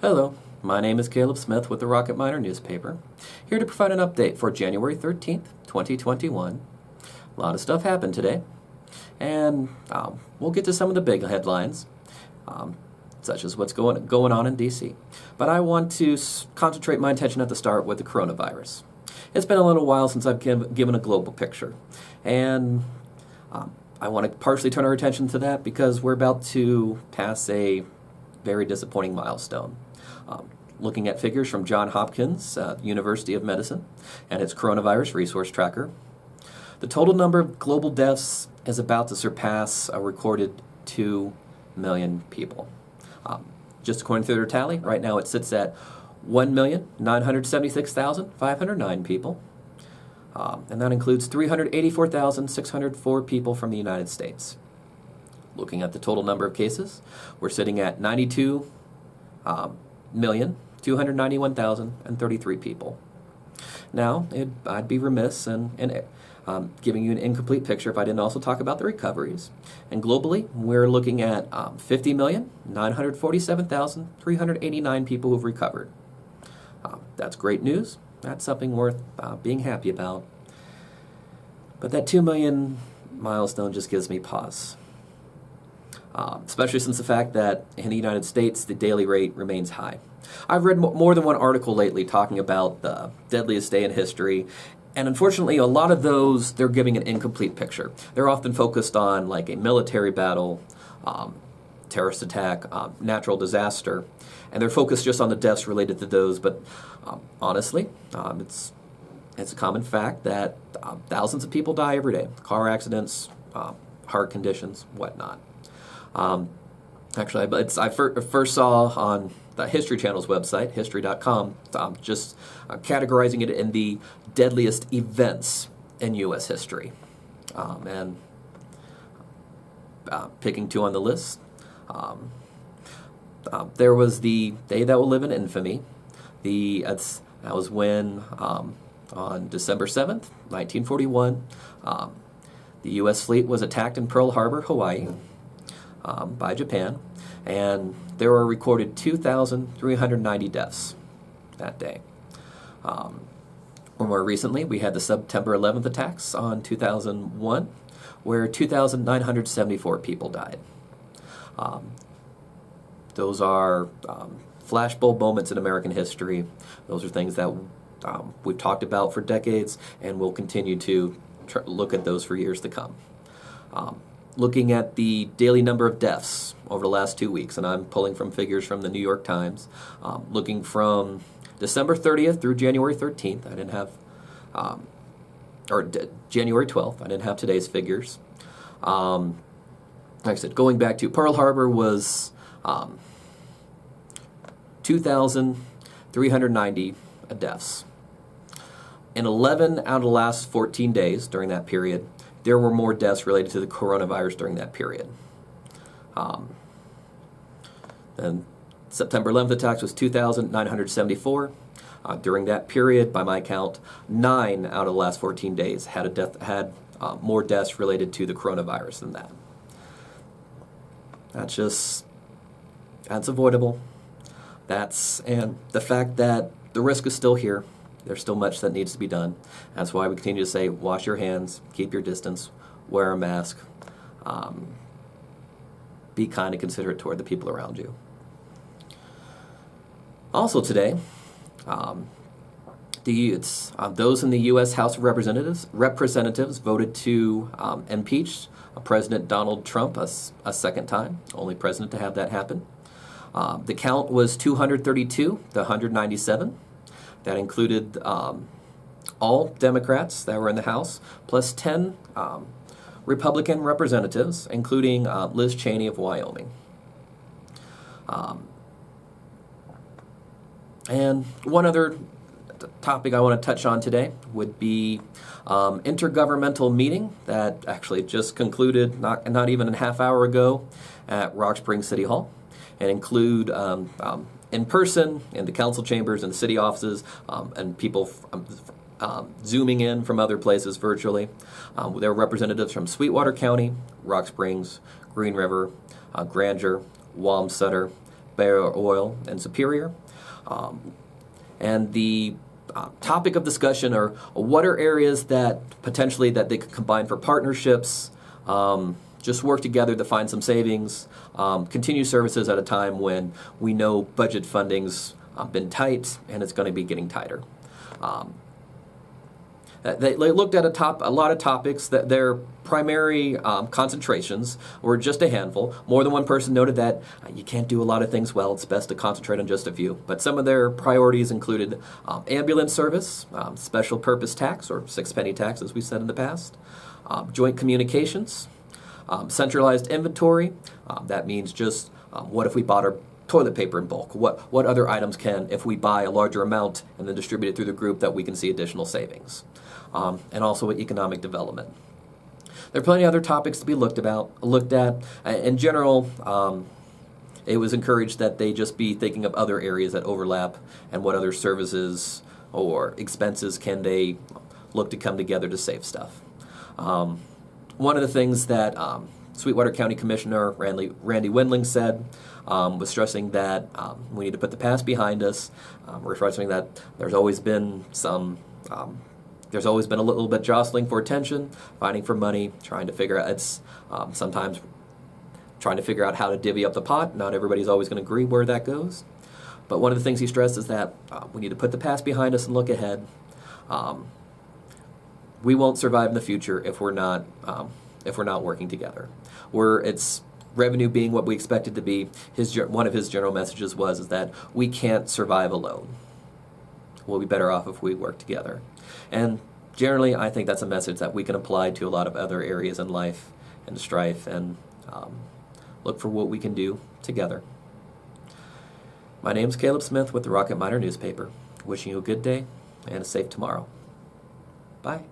Hello, my name is Caleb Smith with the Rocket Miner newspaper, here to provide an update for January 13th, 2021. A lot of stuff happened today, and we'll get to some of the big headlines, such as what's going on in D.C. But I want to concentrate my attention at the start with the coronavirus. It's been a little while since I've given a global picture, and I want to partially turn our attention to that because we're about to pass a very disappointing milestone. Looking at figures from Johns Hopkins University of Medicine and its coronavirus resource tracker, the total number of global deaths is about to surpass a recorded 2 million people. Just according to their tally, right now it sits at 1,976,509 people, and that includes 384,604 people from the United States. Looking at the total number of cases, we're sitting at 92,291,033 people. Now, I'd be remiss in giving you an incomplete picture if I didn't also talk about the recoveries. And globally, we're looking at 50,947,389 people who've recovered. That's great news. That's something worth being happy about. But that 2 million milestone just gives me pause. Especially since the fact that in the United States, the daily rate remains high. I've read more than one article lately talking about the deadliest day in history, and unfortunately a lot of those, they're giving an incomplete picture. They're often focused on like a military battle, terrorist attack, natural disaster, and they're focused just on the deaths related to those, but honestly, it's a common fact that thousands of people die every day. Car accidents, heart conditions, whatnot. Actually, I first saw on the History Channel's website, history.com, just categorizing it in the deadliest events in U.S. history. And picking two on the list, there was the day that will live in infamy. That was when, on December 7th, 1941, the U.S. fleet was attacked in Pearl Harbor, Hawaii, by Japan, and there were recorded 2,390 deaths that day. Or more recently, we had the September 11th attacks on 2001, where 2,974 people died. Those are flashbulb moments in American history. Those are things that we've talked about for decades, and we'll continue to look at those for years to come. Looking at the daily number of deaths over the last 2 weeks, and I'm pulling from figures from the New York Times, looking from December 30th through January 13th, I didn't have, January 12th, I didn't have today's figures. Like I said, going back to Pearl Harbor was 2,390 deaths. In 11 out of the last 14 days during that period, there were more deaths related to the coronavirus during that period. And September 11th attacks was 2,974. During that period, by my count, 9 out of the last 14 days had more deaths related to the coronavirus than that. That's avoidable. And the fact that the risk is still here. There's still much that needs to be done. That's why we continue to say, wash your hands, keep your distance, wear a mask, be kind and considerate toward the people around you. Also today, those in the U.S. House of Representatives voted to impeach President Donald Trump a second time, only president to have that happen. The count was 232 to 197. That included all Democrats that were in the House, plus 10 Republican representatives, including Liz Cheney of Wyoming. And one other topic I want to touch on today would be intergovernmental meeting that actually just concluded not even a half hour ago at Rock Springs City Hall, and include in person, in the council chambers, in the city offices, and people zooming in from other places virtually. There were representatives from Sweetwater County, Rock Springs, Green River, Granger, Wamsutter, Bear Oil, and Superior. And the topic of discussion are what are areas that potentially that they could combine for partnerships, just work together to find some savings, continue services at a time when we know budget funding's been tight and it's going to be getting tighter. They looked at a lot of topics that their primary concentrations were just a handful. More than one person noted that you can't do a lot of things well. It's best to concentrate on just a few. But some of their priorities included ambulance service, special purpose tax, or six-penny tax as we said in the past, joint communications, centralized inventory. That means just what if we bought our toilet paper in bulk? What other items can, if we buy a larger amount and then distribute it through the group, that we can see additional savings? And also economic development. There are plenty of other topics to be looked at. In general, it was encouraged that they just be thinking of other areas that overlap and what other services or expenses can they look to come together to save stuff. One of the things that Sweetwater County Commissioner Randy Wendling said was stressing that we need to put the past behind us. We're stressing that there's always been a little bit jostling for attention, fighting for money, trying to figure out sometimes trying to figure out how to divvy up the pot. Not everybody's always going to agree where that goes. But one of the things he stressed is that we need to put the past behind us and look ahead. We won't survive in the future if we're not working together. It's revenue being what we expect it to be. One of his general messages is that we can't survive alone. We'll be better off if we work together. And generally, I think that's a message that we can apply to a lot of other areas in life and strife, and look for what we can do together. My name's Caleb Smith with the Rocket Miner newspaper. Wishing you a good day and a safe tomorrow. Bye.